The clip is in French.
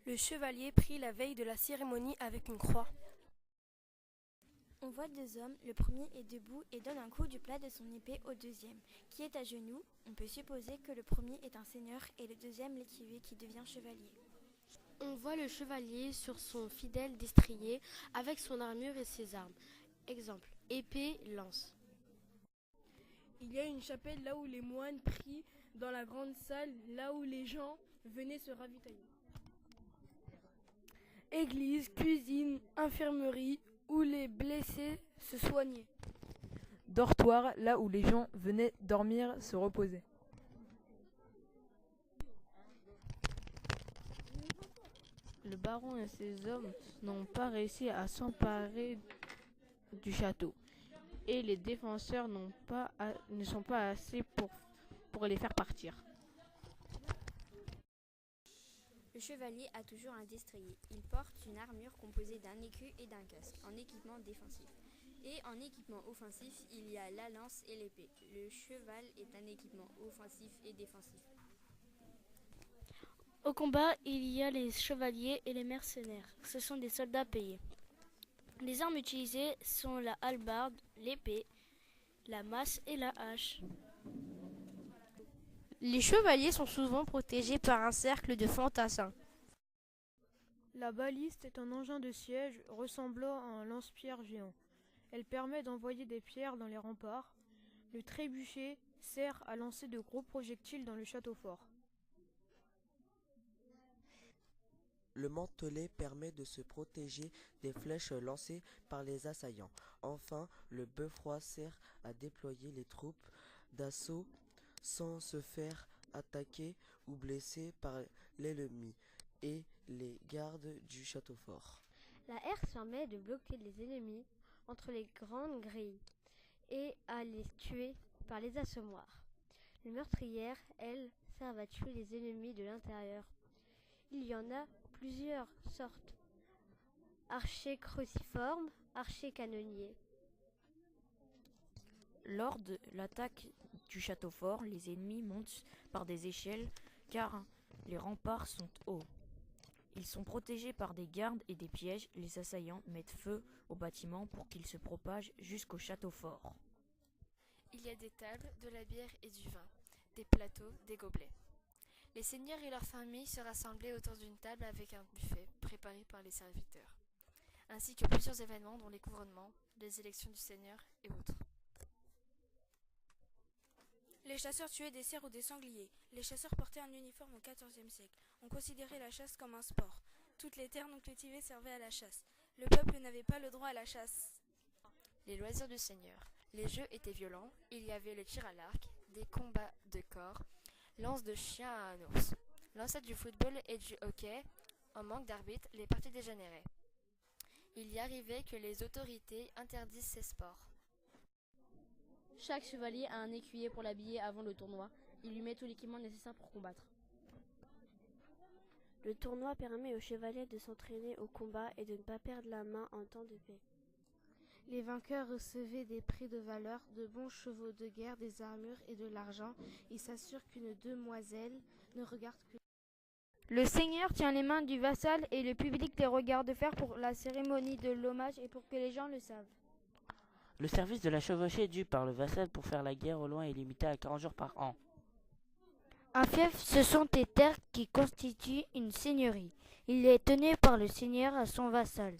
Le chevalier prit la veille de la cérémonie avec une croix. On voit deux hommes, le premier est debout et donne un coup du plat de son épée au deuxième, qui est à genoux. On peut supposer que le premier est un seigneur et le deuxième l'écuyer qui devient chevalier. On voit le chevalier sur son fidèle destrier avec son armure et ses armes. Exemple, épée, lance. Il y a une chapelle là où les moines prient, dans la grande salle, là où les gens venaient se ravitailler. Église, cuisine, infirmerie, où les blessés se soignaient. Dortoir, là où les gens venaient dormir, se reposer. Le baron et ses hommes n'ont pas réussi à s'emparer du château et les défenseurs ne sont pas assez pour les faire partir. Le chevalier a toujours un destrier. Il porte une armure composée d'un écu et d'un casque, en équipement défensif. Et en équipement offensif, il y a la lance et l'épée. Le cheval est un équipement offensif et défensif. Au combat, il y a les chevaliers et les mercenaires. Ce sont des soldats payés. Les armes utilisées sont la hallebarde, l'épée, la masse et la hache. Les chevaliers sont souvent protégés par un cercle de fantassins. La baliste est un engin de siège ressemblant à un lance-pierre géant. Elle permet d'envoyer des pierres dans les remparts. Le trébuchet sert à lancer de gros projectiles dans le château fort. Le mantelet permet de se protéger des flèches lancées par les assaillants. Enfin, le beffroi sert à déployer les troupes d'assaut sans se faire attaquer ou blesser par l'ennemi et les gardes du château fort. La herse permet de bloquer les ennemis entre les grandes grilles et à les tuer par les assommoirs. Les meurtrières, elles, servent à tuer les ennemis de l'intérieur. Il y en a plusieurs sortes. Archers cruciformes, archers canonniers. Lors de l'attaque du château fort, les ennemis montent par des échelles car les remparts sont hauts. Ils sont protégés par des gardes et des pièges. Les assaillants mettent feu aux bâtiments pour qu'ils se propagent jusqu'au château fort. Il y a des tables, de la bière et du vin, des plateaux, des gobelets. Les seigneurs et leurs familles se rassemblaient autour d'une table avec un buffet préparé par les serviteurs, ainsi que plusieurs événements dont les couronnements, les élections du seigneur et autres. Les chasseurs tuaient des cerfs ou des sangliers. Les chasseurs portaient un uniforme au XIVe siècle. On considérait la chasse comme un sport. Toutes les terres non cultivées servaient à la chasse. Le peuple n'avait pas le droit à la chasse. Les loisirs du seigneur. Les jeux étaient violents. Il y avait le tir à l'arc, des combats de corps, lance de chien à un ours. L'ancêtre du football et du hockey, en manque d'arbitre, les parties dégénéraient. Il y arrivait que les autorités interdisent ces sports. Chaque chevalier a un écuyer pour l'habiller avant le tournoi. Il lui met tout l'équipement nécessaire pour combattre. Le tournoi permet aux chevaliers de s'entraîner au combat et de ne pas perdre la main en temps de paix. Les vainqueurs recevaient des prix de valeur, de bons chevaux de guerre, des armures et de l'argent. Ils s'assurent qu'une demoiselle ne regarde que... Le seigneur tient les mains du vassal et le public les regarde faire pour la cérémonie de l'hommage et pour que les gens le savent. Le service de la chevauchée dû par le vassal pour faire la guerre au loin est limité à 40 jours par an. Un fief, ce sont des terres qui constituent une seigneurie. Il est tenu par le seigneur à son vassal.